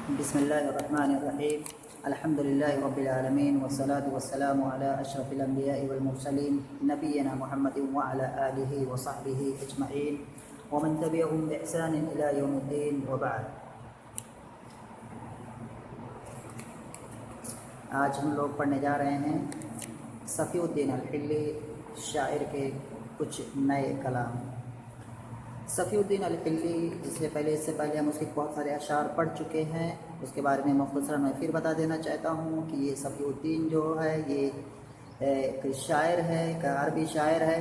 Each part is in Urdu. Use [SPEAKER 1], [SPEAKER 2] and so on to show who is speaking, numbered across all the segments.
[SPEAKER 1] بسم الله الرحمن الرحيم. الحمد لله رب العالمين والصلاة والسلام على أشرف الأنبياء والمرسلين نبينا محمد وعلى آله وصحبه أجمعين ومن تبعهم بإحسان إلى يوم الدين وبعد. آج ہم لوگ پڑھنے جا رہے ہیں صفی الدین الحلی شاعر کے کچھ نئے کلام. صفی الدین الحلی اس سے پہلے ہم اس کے بہت سارے اشعار پڑھ چکے ہیں. اس کے بارے میں مختصراً میں پھر بتا دینا چاہتا ہوں کہ یہ صفی الدین جو ہے یہ ایک شاعر ہے، ایک عربی شاعر ہے،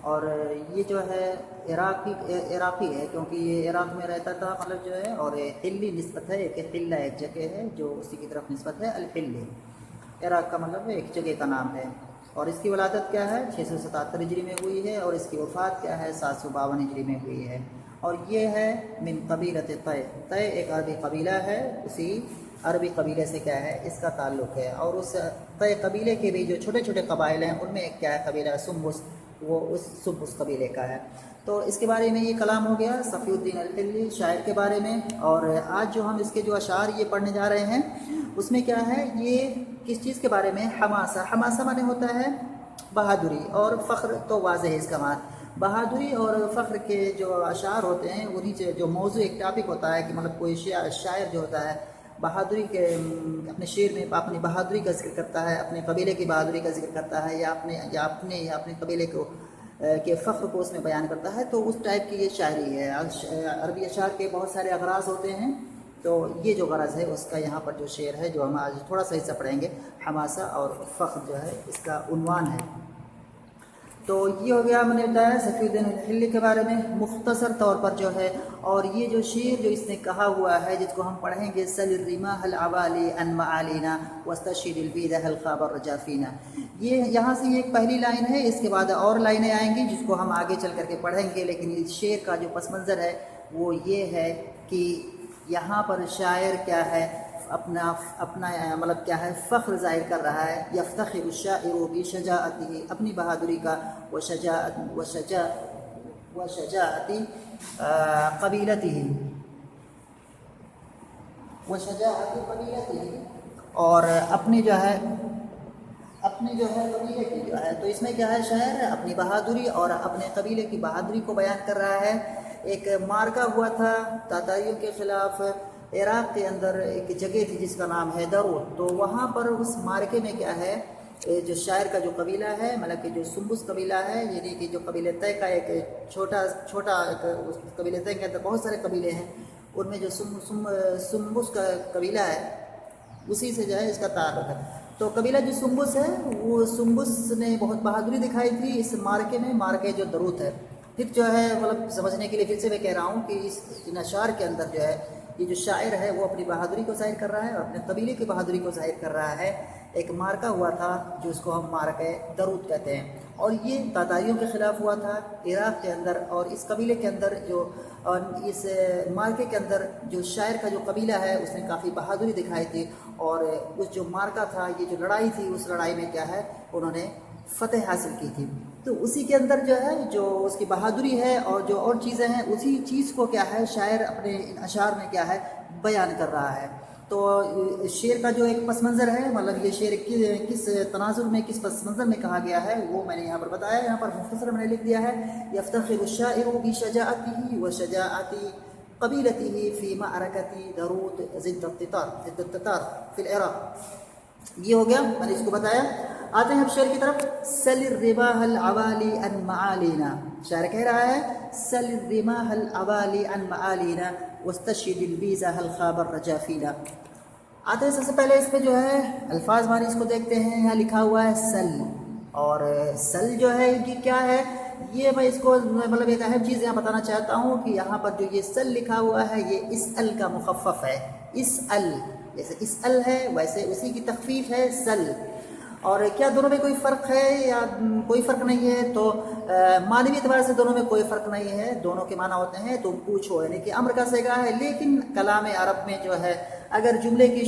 [SPEAKER 1] اور یہ جو ہے عراقی ہے کیونکہ یہ عراق میں رہتا تھا مطلب جو ہے، اور حلی نسبت ہے، ایک حلہ ایک جگہ ہے جو اسی کی طرف نسبت ہے. الحلی عراق کا مطلب ایک جگہ کا نام ہے. اور اس کی ولادت کیا ہے 677 ہجری میں ہوئی ہے، اور اس کی وفات کیا ہے 752 ہجری میں ہوئی ہے. اور یہ ہے من قبیلۃ طے. طے ایک عربی قبیلہ ہے، اسی عربی قبیلے سے کیا ہے اس کا تعلق ہے. اور اس طے قبیلے کے بھی جو چھوٹے چھوٹے قبائل ہیں ان میں ایک کیا ہے قبیلہ سمبس، وہ اس سمبس قبیلے کا ہے. تو اس کے بارے میں یہ کلام ہو گیا صفی الدین الحلی شاعر کے بارے میں. اور آج جو ہم اس کے جو اشعار یہ پڑھنے جا رہے ہیں اس میں کیا ہے، یہ کس چیز کے بارے میں، حماسہ مانے ہوتا ہے بہادری، اور فخر تو واضح ہے اس کا معنی. بہادری اور فخر کے جو اشعار ہوتے ہیں انہی سے جو موضوع ایک ٹاپک ہوتا ہے کہ مطلب کوئی شاعر جو ہوتا ہے بہادری کے اپنے شعر میں اپنی بہادری کا ذکر کرتا ہے، اپنے قبیلے کی بہادری کا ذکر کرتا ہے، یا اپنے قبیلے کو کے فخر کو اس میں بیان کرتا ہے، تو اس ٹائپ کی یہ شاعری ہے. عربی اشعار کے بہت سارے اغراض ہوتے ہیں، تو یہ جو غرض ہے اس کا یہاں پر جو شعر ہے جو ہم آج تھوڑا سا حصہ پڑھیں گے، حماسہ اور فخر جو ہے اس کا عنوان ہے. تو یہ ہو گیا، میں نے بتایا صفی الدین الحلی کے بارے میں مختصر طور پر جو ہے. اور یہ جو شعر جو اس نے کہا ہوا ہے جس کو ہم پڑھیں گے، سل الرماح العوالی عن معالینا واستشهد البیدہ الخاب الرجافینا. یہ یہاں سے یہ ایک پہلی لائن ہے، اس کے بعد اور لائنیں آئیں گی جس کو ہم آگے چل کر کے پڑھیں گے. لیکن اس شعر کا جو پس منظر ہے وہ یہ ہے کہ یہاں پر شاعر کیا ہے اپنا مطلب کیا ہے فخر ظاہر کر رہا ہے. یفتخر الشاعر بشجاعته، اپنی بہادری کا، وشجاعت قبیلته، اور اپنی جو ہے قبیلے کی جو ہے. تو اس میں کیا ہے شاعر اپنی بہادری اور اپنے قبیلے کی بہادری کو بیان کر رہا ہے. ایک مارکا ہوا تھا تاتاریوں کے خلاف عراق کے اندر، ایک جگہ تھی جس کا نام ہے درود. تو وہاں پر اس مارکے میں کیا ہے جو شاعر کا جو قبیلہ ہے مطلب کہ جو سمبس قبیلہ ہے، یعنی کہ جو قبیلہ طے کا ایک چھوٹا قبیلہ طے کے اندر بہت سارے قبیلے ہیں، ان میں جو سمبس کا قبیلہ ہے اسی سے جو ہے اس کا تعلق ہے. تو قبیلہ جو سمبس ہے وہ سمبس نے بہت بہادری دکھائی تھی اس مارکے میں، مارکے جو درود ہے. پھر جو ہے مطلب سمجھنے کے لیے پھر سے میں کہہ رہا ہوں کہ ان اشعار کے اندر جو ہے یہ جو شاعر ہے وہ اپنی بہادری کو ظاہر کر رہا ہے اور اپنے قبیلے کی بہادری کو ظاہر کر رہا ہے. ایک مارکا ہوا تھا جو اس کو ہم مارکہ درود کہتے ہیں، اور یہ تاتاریوں کے خلاف ہوا تھا عراق کے اندر. اور اس قبیلے کے اندر جو اس مارکے کے اندر جو شاعر کا جو قبیلہ ہے اس نے کافی بہادری دکھائی تھی. اور اس جو مارکا تھا، یہ جو لڑائی تھی، اس لڑائی میں کیا ہے انہوں نے فتح حاصل کی تھی. تو اسی کے اندر جو ہے جو اس کی بہادری ہے اور جو اور چیزیں ہیں اسی چیز کو کیا ہے شاعر اپنے اشعار میں کیا ہے بیان کر رہا ہے. تو شعر کا جو ایک پس منظر ہے مطلب یہ شعر کس تناظر میں کس پس منظر میں کہا گیا ہے وہ میں نے یہاں پر بتایا. یہاں پر مختصر میں نے لکھ دیا ہے یفتخر الشاعر بشجاعته وشجاعت قبیلته في معركة درود ضد التتار في العراق. یہ ہو گیا، میں نے اس کو بتایا. آتے ہیں اب شعر کی طرف. سل الرماح العوالی عن معالینا، شاعر کہہ رہا ہے سل الرماح العوالی عن معالینا واستشهد البیزہ الخاب الرجافینا. آتے ہیں سب سے پہلے اس پہ جو ہے الفاظ معنی اس کو دیکھتے ہیں. یہاں لکھا ہوا ہے سل، اور سل جو ہے یہ کیا ہے، یہ میں اس کو مطلب ایک اہم چیز یہاں بتانا چاہتا ہوں کہ یہاں پر جو یہ سل لکھا ہوا ہے یہ اسأل کا مخفف ہے. اسأل جیسے اسأل ہے ویسے اسی کی تخفیف ہے سل. اور کیا دونوں میں کوئی فرق ہے یا کوئی فرق نہیں ہے؟ تو معنوی اعتبار سے دونوں میں کوئی فرق نہیں ہے. دونوں کے معنی ہوتے ہیں تم پوچھو، یعنی کہ امر کا صیغہ ہے. لیکن کلام عرب میں جو ہے اگر جملے کی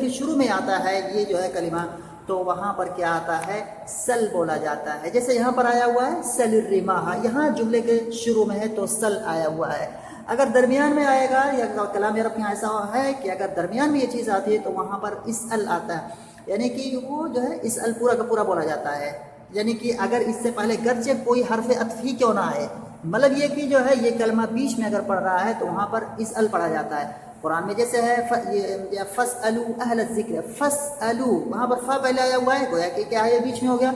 [SPEAKER 1] شروع میں آتا ہے یہ جو ہے کلمہ، تو وہاں پر کیا آتا ہے سل بولا جاتا ہے. جیسے یہاں پر آیا ہوا ہے سل الرماح، یہاں جملے کے شروع میں ہے تو سل آیا ہوا ہے. اگر درمیان میں آئے گا یا کلام عرب یہاں ایسا ہے کہ اگر درمیان میں یہ چیز آتی ہے تو وہاں پر اسأل آتا ہے، یعنی کہ وہ جو ہے اسأل پورا کا پورا بولا جاتا ہے، یعنی کہ اگر اس سے پہلے گرچہ کوئی حرف عطف ہی کیوں نہ آئے، مطلب یہ کہ جو ہے یہ کلمہ بیچ میں اگر پڑھ رہا ہے تو وہاں پر اسأل پڑھا جاتا ہے۔ قرآن میں جیسے ہے فَاسْأَلُوا أَهْلَ الذِّكْرِ، فَاسْأَلُوا وہاں پر فا پہلے آیا ہوا ہے، گویا کہ کیا ہے یہ بیچ میں ہو گیا،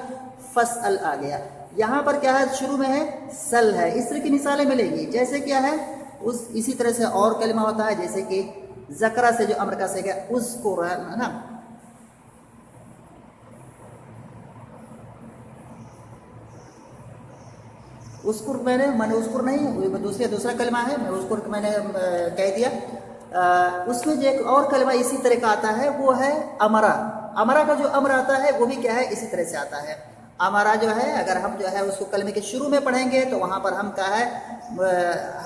[SPEAKER 1] فَاسْأَل آ گیا۔ یہاں پر کیا ہے شروع میں ہے سل ہے۔ اس طرح کی مثالیں ملیں گی، جیسے کیا ہے اسی طرح سے اور کلمہ ہوتا ہے، جیسے کہ ذکرہ سے جو امر کا سے گیا اذکر ہے نا، اذکر میں نے اذکر نہیں، دوسرا کلمہ ہے، میں اذکر میں نے کہہ دیا۔ اس میں جو ایک اور کلمہ اسی طرح کا آتا ہے وہ ہے امرا۔ امرا کا جو امر آتا ہے وہ بھی کیا ہے اسی طرح سے آتا ہے۔ امرا جو ہے اگر ہم جو ہے اس کو کلمے کے شروع میں پڑھیں گے تو وہاں پر ہم کیا ہے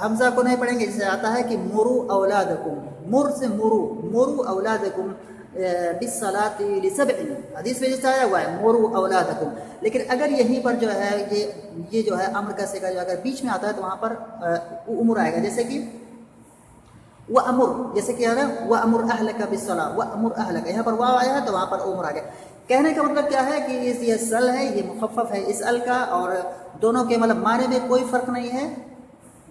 [SPEAKER 1] حمزہ کو نہیں پڑھیں گے، جسے آتا ہے کہ مرو اولادکم، مر سے مرو اولادکم بالصلاۃ لسبع، حدیث میں جیسے آیا ہوا ہے مرو اولادکم، لیکن اگر یہیں پر جو ہے یہ جو ہے امر کا صیغہ جو اگر بیچ میں آتا ہے تو وہاں پر امر آئے گا، جیسے کہ وَأَمُرْ، جیسے کہ ہے نا وَأَمُرْ أَهْلَكَ بِالصَّلَاةِ، وَأَمُرْ أَهْلَكَ، یہاں پر واو آیا ہے تو وہاں پر امر آ گیا۔ کہنے کا مطلب کیا ہے کہ یہ سل ہے، یہ مخفف ہے اس ال کا، اور دونوں کے مطلب معنی میں کوئی فرق نہیں ہے،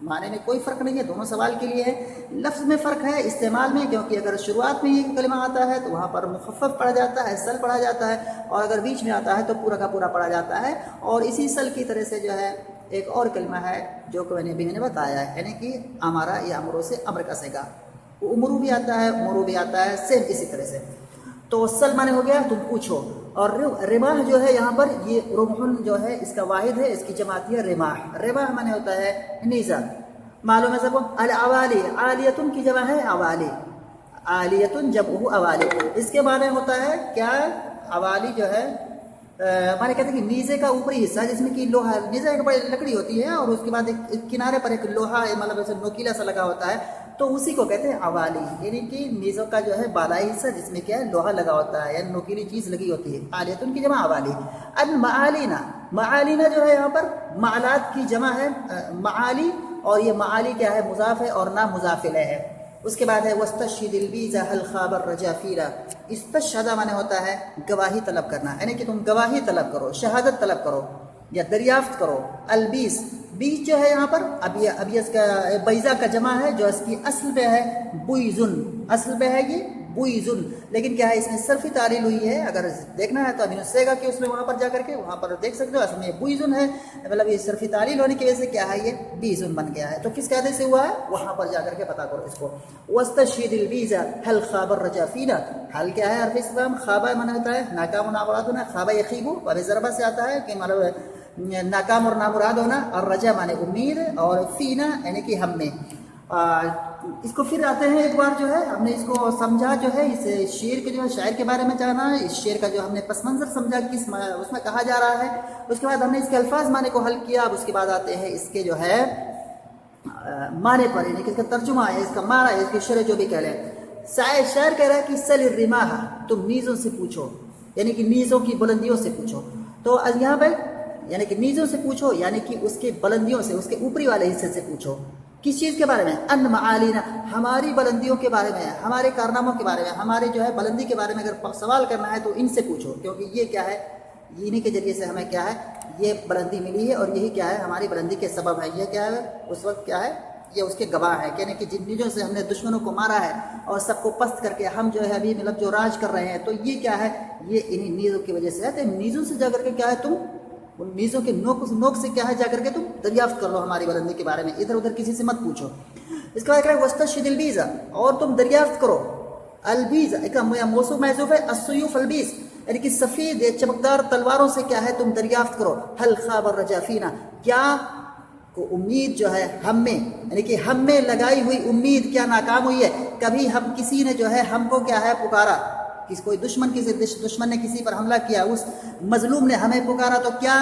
[SPEAKER 1] معنی میں کوئی فرق نہیں ہے، دونوں سوال کے لیے ہے۔ لفظ میں فرق ہے استعمال میں، کیونکہ اگر شروعات میں یہ کلمہ آتا ہے تو وہاں پر مخفف پڑھا جاتا ہے، سل پڑھا جاتا ہے، اور اگر بیچ میں آتا ہے تو پورا کا پورا پڑھا جاتا ہے۔ اور اسی سل کی طرح سے جو ہے ایک اور کلمہ ہے جو کہ میں نے بتایا ہے، یعنی کہ امارا یا امرو سے امر کا صیغہ، امرو بھی آتا ہے، مرو بھی آتا ہے، سیم اسی طرح سے۔ تو سل مانے ہو گیا تم پوچھو، اور رماح جو ہے یہاں پر یہ رمحن جو ہے اس کا واحد ہے، اس کی جماعت ہے رماح۔ رماح مانے ہوتا ہے نیزہ، معلوم ہے سب کو۔ العوالی، عالیتن کی جمع ہے عوالی، عالیتن جمع عوالی، اس کے معنی ہوتا ہے کیا، عوالی جو ہے مانے کہتے ہیں کہ نیزے کا اوپری حصہ جس میں کہ لوہا، نیزے ایک بڑی لکڑی ہوتی ہے اور اس کے بعد ایک کنارے پر ایک لوہا مطلب ایسے نوکیلا سا لگا ہوتا ہے، تو اسی کو کہتے ہیں عوالی، یعنی کہ نیزوں کا جو ہے بالائی حصہ جس میں کیا ہے لوہا لگا ہوتا ہے یا نوکیلی چیز لگی ہوتی ہے، عالیتن کی جمع عوالی۔ المعالینا، معالینا جو ہے یہاں پر معلات کی جمع ہے معالی، اور یہ معالی کیا ہے مضاف ہے اور نہ مضاف الیہ ہے۔ اس کے بعد ہے وَاسْتَشْهِدِ الْبِیزَ هَلْ خَابَ الرَّجَافِیلَ، استشہد مانے ہوتا ہے گواہی طلب کرنا، یعنی کہ تم گواہی طلب کرو، شہادت طلب کرو یا دریافت کرو۔ البیز، بیج جو ہے یہاں پر ابیز کا بیضا کا جمع ہے، جو اس کی اصل پہ ہے بویزن، اصل پہ ہے یہ بویزن، لیکن کیا ہے اس میں صرفی تعلیل ہوئی ہے، اگر دیکھنا ہے تو ابھی نسے گا کہ اس میں وہاں پر جا کر کے وہاں پر دیکھ سکتے ہو، اصل میں یہ بویزن ہے، مطلب یہ صرفی تعلیل ہونے کی وجہ سے کیا ہے یہ بیزن بن گیا ہے۔ تو کس قاعدے سے ہوا ہے وہاں پر جا کر کے پتا کرو اس کو۔ وَاسْتَشْهِدِ الْبِیزَ هَلْ خَابَ الرَّجَافِیلَ، حل کیا ہے حرف استفہام، خابہ مانا ہوتا ہے ناکام و نامراد ہونا، خابہ یخیبو باب ضربہ سے آتا ہے کہ مطلب ناکام اور نامراد ہونا، اور رجا مانے امید، اور فینا یعنی کہ ہم میں۔ اس کو پھر آتے ہیں ایک بار جو ہے ہم نے اس کو سمجھا، جو ہے اس شعر کے جو ہے شاعر کے بارے میں جانا، اس شعر کا جو ہم نے پس منظر سمجھا کس اس میں کہا جا رہا ہے، اس کے بعد ہم نے اس کے الفاظ معنی کو حل کیا، اب اس کے بعد آتے ہیں اس کے جو ہے معنی پر، یعنی کہ اس کا ترجمہ ہے، اس کا معنی ہے، اس کی شرح جو بھی کہہ لیں۔ شاعر کہہ رہا ہے کہ سل الرماح، تم نیزوں سے پوچھو، یعنی کہ نیزوں کی بلندیوں سے پوچھو۔ تو یہاں پہ یعنی کہ نیزوں سے پوچھو، یعنی کہ اس کے بلندیوں سے، اس کے اوپری والے حصے سے پوچھو۔ کس چیز کے بارے میں؟ ان معالینا، ہماری بلندیوں کے بارے میں، ہمارے کارناموں کے بارے میں، ہمارے جو ہے بلندی کے بارے میں اگر سوال کرنا ہے تو ان سے پوچھو، کیونکہ یہ کیا ہے، انہی کے ذریعے سے ہمیں کیا ہے یہ بلندی ملی ہے، اور یہی کیا ہے ہماری بلندی کے سبب ہے۔ یہ کیا ہے اس وقت کیا ہے یہ اس کے گواہ ہے، یعنی کہ جن نیزوں سے ہم نے دشمنوں کو مارا ہے اور سب کو پست کر کے ہم جو ہے ابھی مطلب جو راج کر رہے ہیں، تو یہ کیا ہے یہ انہی نیزوں کی وجہ سے ہے۔ تو نیزوں سے جا کر کے کیا ہے تم ان نیزوں کے نوک سے کیا ہے جا کر کے تم دریافت کر لو ہماری بلندی کے بارے میں، ادھر ادھر کسی سے مت پوچھو۔ اس کے بعد کہا ہے وَاسْتَشْهِدِ الْبِیزَ، اور تم دریافت کرو، البیز ایک موصوف محذوف ہے، السیوف البیز، یعنی کہ سفید چمکدار تلواروں سے کیا ہے تم دریافت کرو۔ هَلْ خَابَ الرَّجَافِینَ، کیا کو امید جو ہے ہم میں، یعنی کہ ہم میں لگائی ہوئی امید کیا ناکام ہوئی ہے؟ کبھی ہم کسی نے جو ہے ہم کو کیا ہے پکارا، کوئی دشمن نے کسی پر حملہ کیا، اس مظلوم نے ہمیں پکارا، تو کیا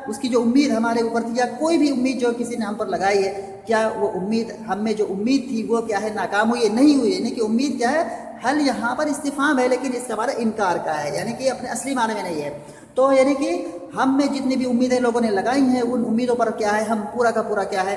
[SPEAKER 1] اس کی جو امید ہمارے اوپر تھی، یا کوئی بھی امید جو کسی نے ہم پر لگائی ہے، کیا وہ امید ہم میں جو امید تھی وہ کیا ہے ناکام ہوئی ہے؟ نہیں ہوئی، یعنی کہ امید کیا ہے، حل یہاں پر استفہام ہے لیکن اس کا معنی انکار کا ہے، یعنی کہ اپنے اصلی معنی میں نہیں ہے۔ تو یعنی کہ ہم میں جتنی بھی امیدیں لوگوں نے لگائی ہیں ان امیدوں پر کیا ہے ہم پورا کا پورا کیا ہے